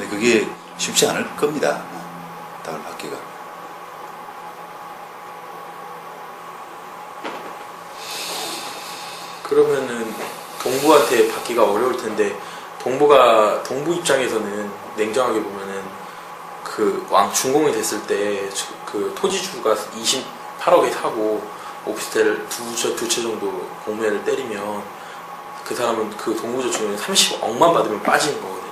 근데 그게 쉽지 않을 겁니다. 답을 받기가. 그러면은 동부한테 받기가 어려울 텐데 동부 입장에서는 냉정하게 보면은 그 준공이 됐을 때 그 토지주가 28억에 사고 오피스텔 두 채 정도 공매를 때리면 그 사람은 그 동부저축은 30억만 받으면 빠지는 거거든요.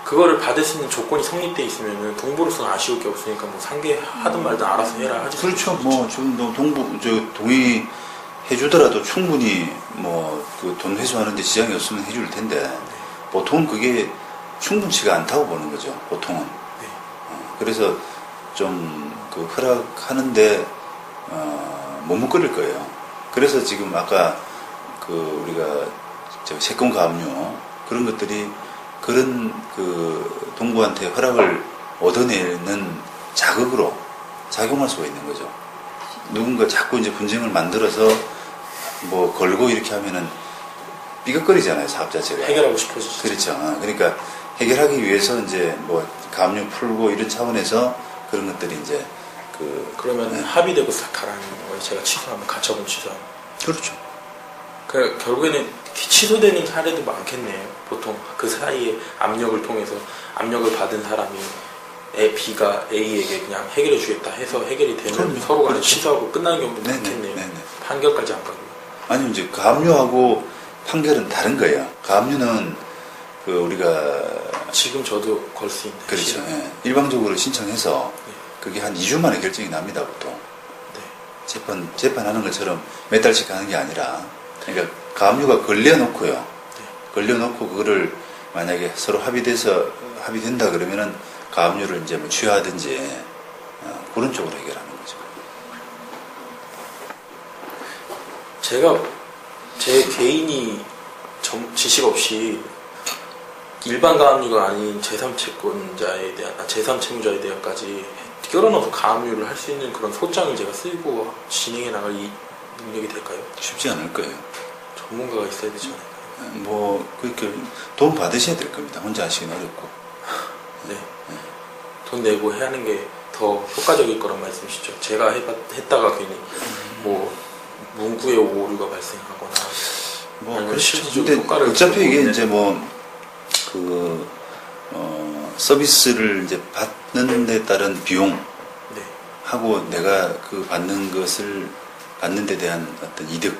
그거를 받을 수 있는 조건이 성립돼 있으면은 동부로서는 아쉬울 게 없으니까 뭐 상계하든 말든 알아서 해라 하지. 그렇죠. 뭐 지금 동의 해주더라도 충분히 뭐 그 돈 회수하는데 지장이 없으면 해줄 텐데 보통은 그게 충분치가 않다고 보는 거죠. 보통은. 네. 그래서 좀 그 허락하는데 머뭇거릴 거예요. 그래서 지금 아까 그 우리가 채권 가압류 그런 것들이 그런 그 동부한테 허락을 얻어내는 자극으로 작용할 수가 있는 거죠. 누군가 자꾸 이제 분쟁을 만들어서 뭐 걸고 이렇게 하면은 삐걱거리잖아요, 사업 자체가. 해결하고 싶어지죠. 그렇죠. 그러니까 해결하기 위해서 이제 뭐 가압류 풀고 이런 차원에서 그런 것들이 이제 그러면 네. 합의되고 싹 가라는 거예요. 제가 취소하면 가처분 취소하면. 그렇죠. 결국에는 취소되는 사례도 많겠네요. 보통 그 사이에 압력을 통해서 압력을 받은 사람이 B가 A에게 그냥 해결해 주겠다 해서 해결이 되면 서로 간에 그렇죠. 취소하고 끝나는 경우도 많겠네요. 네네. 판결까지 안 가고. 아니 이제 가압류하고 판결은 다른 거예요. 가압류는 그 우리가 지금 저도 걸 수 있는. 그렇죠. 예. 일방적으로 신청해서 네. 그게 한 2주 만에 결정이 납니다, 보통. 네. 재판하는 것처럼 몇 달씩 하는 게 아니라, 그러니까 가압류가 걸려놓고요. 네. 걸려놓고 그거를 만약에 서로 합의된다 그러면은 가압류를 이제 뭐 취하든지 그런 쪽으로 해결하는 거죠. 제 개인이 지식 없이 일반 가압류가 아닌 제3채무자에 대한까지 껴넣어서 가압류를 할 수 있는 그런 소장을 제가 쓰고 진행해 나갈 이 능력이 될까요? 쉽지 않을 거예요. 전문가가 있어야 되지 않을까요? 뭐 그렇게 도움 받으셔야 될 겁니다. 혼자 하시긴 어렵고. 네. 돈 내고 해야 하는 게 더 효과적일 거란 말씀이시죠. 제가 했다가 괜히 뭐 문구에 오류가 발생하거나 그렇죠. 근데 어차피 이게 이제 서비스를 이제 받는 데 따른 비용 네. 하고 내가 그 받는 것을 받는 데 대한 어떤 이득,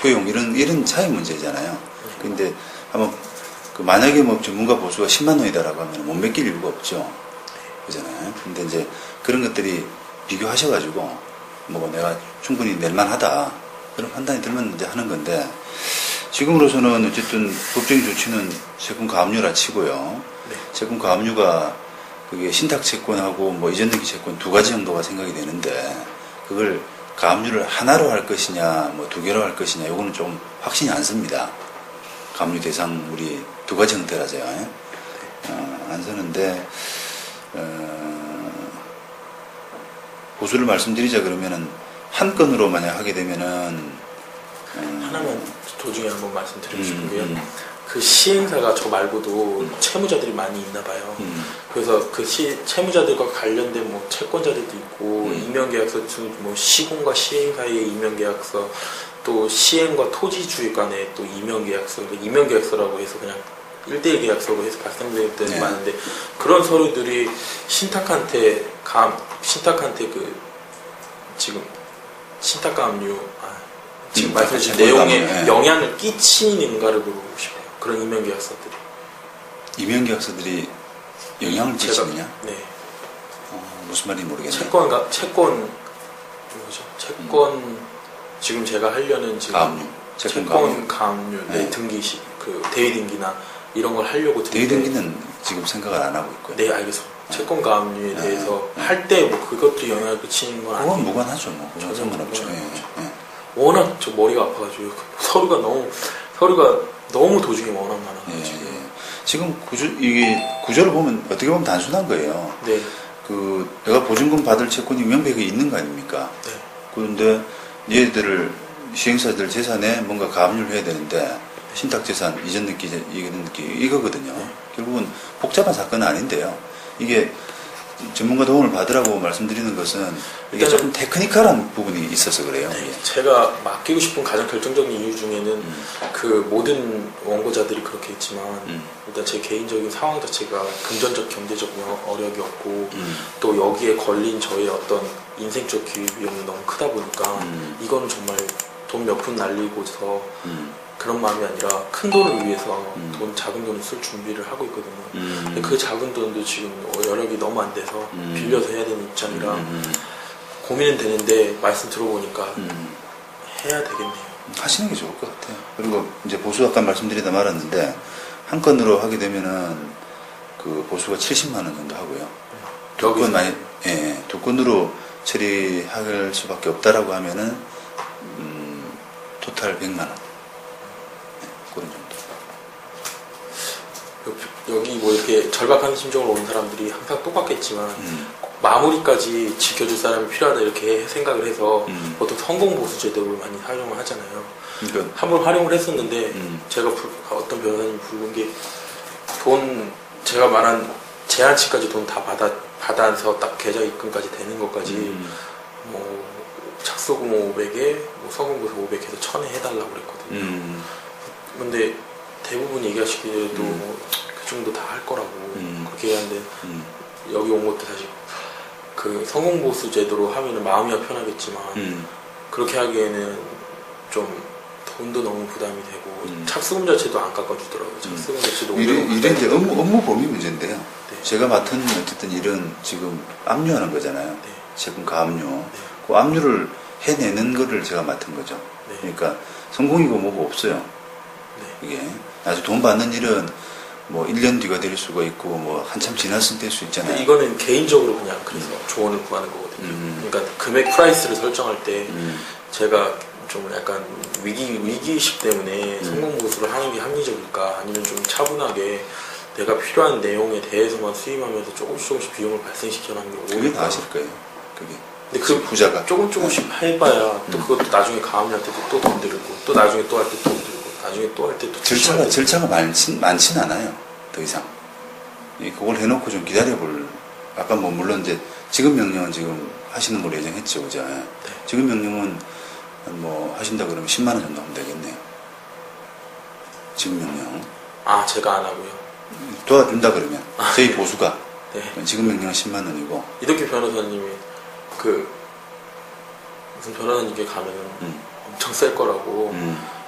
효용 이런 차이 문제잖아요. 근데 한번 만약에 뭐 전문가 보수가 10만 원이다라고 하면 못 맡길 이유가 없죠. 그잖아요. 근데 이제 그런 것들이 비교하셔가지고 뭐 내가 충분히 낼만하다 그런 판단이 들면 이제 하는 건데 지금으로서는 어쨌든 법적인 조치는 채권 가압류라 치고요. 네. 채권 가압류가 그게 신탁 채권하고 뭐 이전 등기 채권 두 가지 정도가 생각이 되는데 그걸 가압류를 하나로 할 것이냐 뭐 두 개로 할 것이냐 요거는 좀 확신이 안 섭니다. 가압류 대상 우리 두 가지 형태라서요. 안 서는데 보수를 말씀드리자 그러면은 한 건으로 만약 하게 되면은 하나만 도중에 한번 말씀드리고 싶은 게요. 그 시행사가 저 말고도 채무자들이 많이 있나 봐요. 그래서 그 채무자들과 관련된 뭐 채권자들도 있고 임명계약서 뭐 시공과 시행사의 임명계약서 또 시행과 토지주의 간의 또 임명계약서라고 해서 그냥 1대1 계약서로 해서 발생되는 때도 많은데 그런 서류들이 신탁한테 지금 신탁가압류 지금 말씀하신 내용에 영향을 끼치는가를 물어보고 싶어요. 그런 임명계약서들이 영향을 끼치느냐? 네. 무슨 말인지 모르겠네요. 채권 지금 제가 하려는 지금 채권 가압류 등기식 대위 등기나 이런 걸 하려고 대위 등기는 지금 생각을 안 하고 있고요. 네, 알겠습니다. 채권 가압류에 대해서 할 때 뭐 그것도 영향을 끼치는 건 아니에요. 그건 무관하죠. 뭐. 그건 상관없죠. 워낙 저 머리가 아파가지고 서류가 너무 도중에 워낙 많아가지고. 지금 이게 구조를 보면 어떻게 보면 단순한 거예요. 네. 내가 보증금 받을 채권이 명백히 있는 거 아닙니까? 네. 그런데 얘들을 시행사들 재산에 뭔가 가압류를 해야 되는데 신탁재산 이전 느끼 이런 느끼 이거거든요. 결국은 복잡한 사건은 아닌데요. 이게 전문가 도움을 받으라고 말씀드리는 것은 이게 조금 테크니컬한 부분이 있어서 그래요. 네, 제가 맡기고 싶은 가장 결정적인 이유 중에는 그 모든 원고자들이 그렇게 있지만 일단 제 개인적인 상황 자체가 금전적 경제적 어려움이 없고 또 여기에 걸린 저의 어떤 인생적 기회 비용이 너무 크다 보니까 이거는 정말 돈 몇 푼 날리고서 그런 마음이 아니라 큰 돈을 위해서 작은 돈을 쓸 준비를 하고 있거든요. 근데 그 작은 돈도 지금 여력이 너무 안 돼서 빌려서 해야 되는 입장이라 고민은 되는데 말씀 들어보니까 해야 되겠네요. 하시는 게 좋을 것 같아요. 그리고 이제 보수 아까 말씀드리다 말았는데 한 건으로 하게 되면은 그 보수가 70만 원 정도 하고요. 두 건 많이 두 건으로 처리할 수밖에 없다라고 하면은 토탈 100만 원. 그런 정도. 여기 뭐 이렇게 절박한 심정으로 온 사람들이 항상 똑같겠지만 마무리까지 지켜줄 사람이 필요하다 이렇게 생각을 해서 보통 성공보수 제도를 많이 활용을 하잖아요. 그러니까 한번 활용을 했었는데 제가 어떤 변호사님이 부른 게 돈 제가 말한 제한치까지 돈 다 받아서 딱 계좌 입금까지 되는 것까지 뭐 착수금 500에 뭐 성공보수 500 해서 1000에 해달라고 그랬거든요. 근데 대부분 얘기하시기에도 그 정도 다 할 거라고 그렇게 얘기하는데 여기 온 것도 사실 그 성공보수 제도로 하면은 마음이야 편하겠지만 그렇게 하기에는 좀 돈도 너무 부담이 되고 착수금 자체도 안 깎아주더라고요. 착수금 자체도 이래 이제 업무 범위 문제인데요. 네. 제가 맡은 어쨌든 일은 지금 압류하는 거잖아요. 네. 세금 가압류. 네. 그 압류를 해내는 거를 제가 맡은 거죠. 네. 그러니까 성공이고 뭐고 없어요. 네. 이게 아주 돈 받는 일은 뭐 1년 뒤가 될 수가 있고 뭐 한참 지났을 될 수 있잖아요. 이거는 개인적으로 그냥 그래서 조언을 구하는 거거든요. 그러니까 금액 프라이스를 설정할 때 제가 좀 약간 위기의식 때문에 성공보수를 하는 게 합리적일까 아니면 좀 차분하게 내가 필요한 내용에 대해서만 수임하면서 조금씩 비용을 발생시켜나는 게 그게 오히려 다 하실 거예요. 그게. 근데 그 부자가 조금씩 해봐야 또 그것도 나중에 가압류한테도 또 돈 들고 또 나중에 또 할 때 돈 들고 나중에 또 할 때 또 절차가 많진 않아요. 더 이상. 그걸 해놓고 좀 기다려볼. 아까 뭐 물론 이제 지급 명령은 지금 하시는 걸로 예정했죠, 그죠? 네. 지급 명령은 뭐 하신다 그러면 10만 원 정도 하면 되겠네요. 지급 명령. 아 제가 안 하고요. 도와준다 그러면 저희 보수가 네. 지급 명령은 10만 원이고. 이덕기 변호사님이 그 무슨 변호사님께 가면은 엄청 셀 거라고.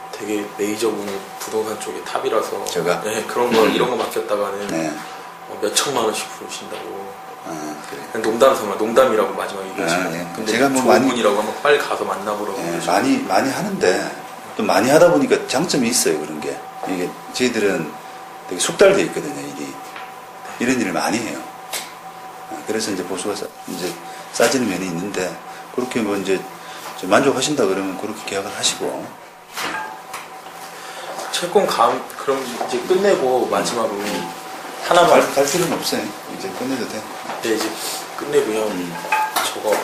되게 메이저 분이 부동산 쪽에 탑이라서 제가? 네, 그런 거 이런 거 맡겼다가는 네. 몇 천만 원씩 부르신다고. 그래. 그냥 농담삼아 농담이라고 마지막에 얘기하시고. 네. 근데 제가 뭐 좋은 많이 분이라고 하면 빨리 가서 만나보라고. 네, 많이 하는데 또 많이 하다 보니까 장점이 있어요. 그런 게 이게 저희들은 되게 숙달돼 있거든요. 일이 이런 일을 많이 해요. 그래서 이제 보수가 이제 싸지는 면이 있는데 그렇게 뭐 이제 좀 만족하신다 그러면 그렇게 계약을 하시고. 채권 그럼 이제 끝내고 마지막으로 하나만 갈 필요는 없어요. 이제 끝내도 돼. 네 이제 끝내고요. 저거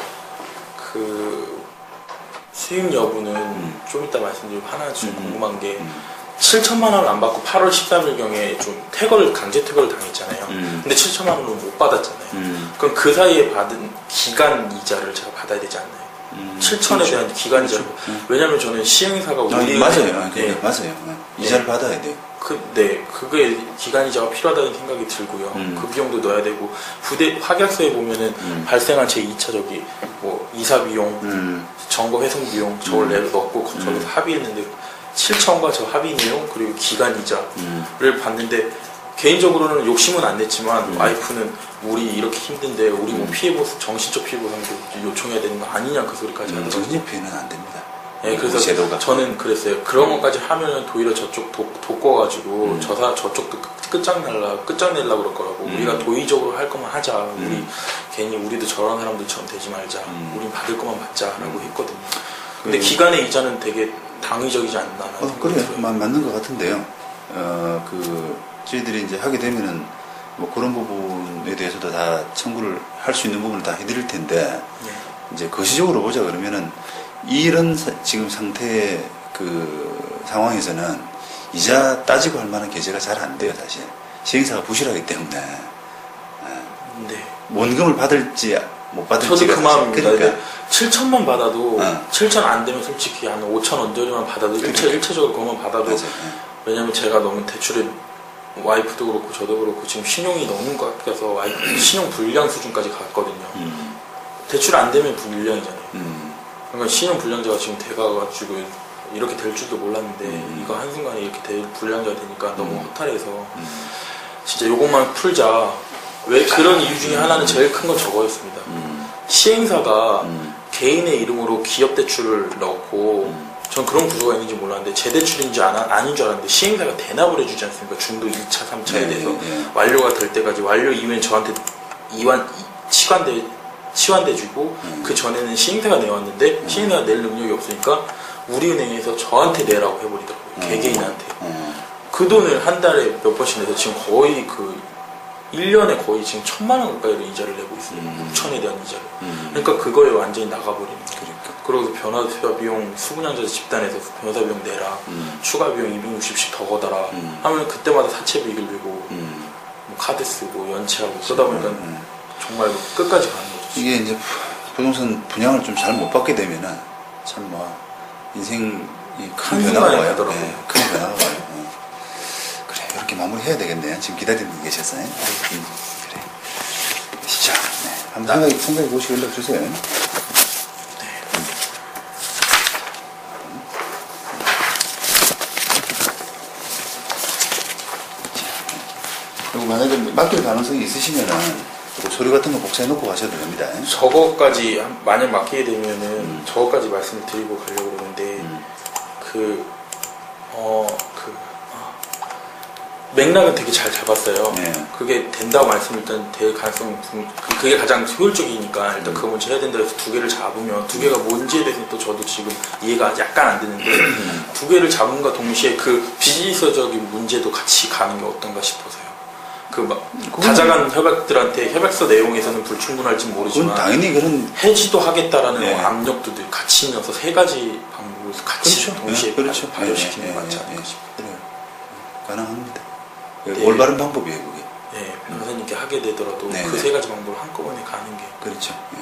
그 수익 여부는 좀 이따 말씀드리고 하나 좀 궁금한 게 7천만 원을 안 받고 8월 13일경에 좀 강제 퇴거를 당했잖아요. 근데 7천만 원을 못 받았잖아요. 그럼 그 사이에 받은 기간 이자를 제가 받아야 되지 않나요? 7천에 그렇죠. 대한 기간 이자. 왜냐면 저는 시행사가 우리 맞아요. 네. 맞아요. 이자를 받아야 돼요. 그게 기간 이자가 필요하다는 생각이 들고요. 그 비용도 넣어야 되고 확약서에 보면은 발생한 제 2차적이 뭐 이사 비용, 점거 회송 비용 저걸 넣고 저기서 합의했는데 7천과 저 합의 내용 그리고 기간 이자를 받는데 개인적으로는 욕심은 안 냈지만 와이프는 우리 이렇게 힘든데 우리 뭐 정신적 피해 보상도 요청해야 되는 거 아니냐 그 소리까지 하더라고요. 정신적 피해는 안 됩니다. 네, 그래서 제도가. 저는 그랬어요. 그런 것까지 하면은 오히려 저쪽 돋궈가지고 저쪽도 끝장내려고 그럴 거라고 우리가 도의적으로 할 것만 하자. 우리 괜히 우리도 저런 사람들처럼 되지 말자. 우린 받을 것만 받자라고 했거든요. 근데 기간의 이자는 되게 당위적이지 않나. 그래요. 맞는 것 같은데요. 저희들이 이제 하게 되면은 뭐 그런 부분에 대해서도 다 청구를 할 수 있는 부분을 다 해드릴 텐데 이제 거시적으로 보자 그러면은 이런 지금 상태의 그 상황에서는 이자 따지고 할 만한 계제가 잘 안 돼요, 사실. 시행사가 부실하기 때문에. 네. 원금을 받을지 못 받을지가 저도 그 마음입니다. 그러니까 7천만 받아도 7천 어. 안 되면 솔직히 한 5천 언저리만 받아도 일차적으로 그것만 받아도 맞아요. 왜냐면 제가 너무 대출에 와이프도 그렇고 저도 그렇고 지금 신용이 너무 깎여서 와이프 신용 불량 수준까지 갔거든요. 대출 안 되면 불량이잖아요. 그러니까 신용 불량자가 지금 돼가지고 이렇게 될 줄도 몰랐는데 이거 한순간에 이렇게 불량자가 되니까 너무 허탈해서 진짜 요것만 풀자. 왜 그런 이유 중에 하나는 제일 큰 건 저거였습니다. 시행사가 개인의 이름으로 기업 대출을 넣고 전 그런 구조가 있는지 몰랐는데 제 대출인지 아닌 줄 알았는데 시행사가 대납을 해주지 않습니까? 중도 2차, 3차에 대해서 완료가 될 때까지 완료 이후엔 저한테 치환돼주고 그 전에는 시행사가 내왔는데 시행사가 낼 능력이 없으니까 우리은행에서 저한테 내라고 해버리더라고요. 개개인한테. 그 돈을 한 달에 몇 번씩 내서 지금 거의 1년에 거의 지금 1,000만 원 가까이로 이자를 내고 있어요. 6천에 대한 이자를. 그러니까 그거에 완전히 나가버리는 거예요. 그러고서 변호사 비용, 수분양자 집단에서 변호사 비용 내라, 추가 비용 260씩 더 걷어라 하면 그때마다 사채 비익을 내고 뭐 카드 쓰고 연체하고 그러다 보니까 정말 끝까지 가는 거죠. 이게 이제 부동산 분양을 좀 잘 못 받게 되면은 참 뭐 인생이 큰 변화가 한순간에 와요. 가더라고요. 네, 큰 변화가 와요. 그래, 이렇게 마무리해야 되겠네요. 지금 기다리고 계셨어요. 그래. 자, 네. 한번 생각해 보시고 연락 주세요. 그리고 만약에 맡길 가능성이 있으시면은 서류 같은 거 복사해 놓고 가셔도 됩니다. 저거까지 만약 맡기게 되면은 저거까지 말씀을 드리고 가려고 그러는데 맥락은 되게 잘 잡았어요. 네. 그게 된다고 말씀을 일단 될 가능성이 그게 가장 효율적이니까 일단 그 문제 해야 된다 해서 두 개를 잡으면 두 개가 뭔지에 대해서는 또 저도 지금 이해가 약간 안 되는데 두 개를 잡음과 동시에 그 비즈니스적인 문제도 같이 가는 게 어떤가 싶어서요. 다자간 협약들한테 협약서 내용에서는 불충분할지 모르지만 그건 당연히 그런 해지도 하겠다라는 네. 압력도 같이 넣어서 세 가지 방법을 같이 그렇죠. 동시에 그렇죠. 발효시키는 게 네, 맞지 네, 않을까 네. 싶어요. 그래요. 가능합니다. 네. 올바른 방법이에요, 그게. 네, 변호사님께 하게 되더라도 네, 그 네. 세 가지 방법을 한꺼번에 가는 게 그렇죠. 예.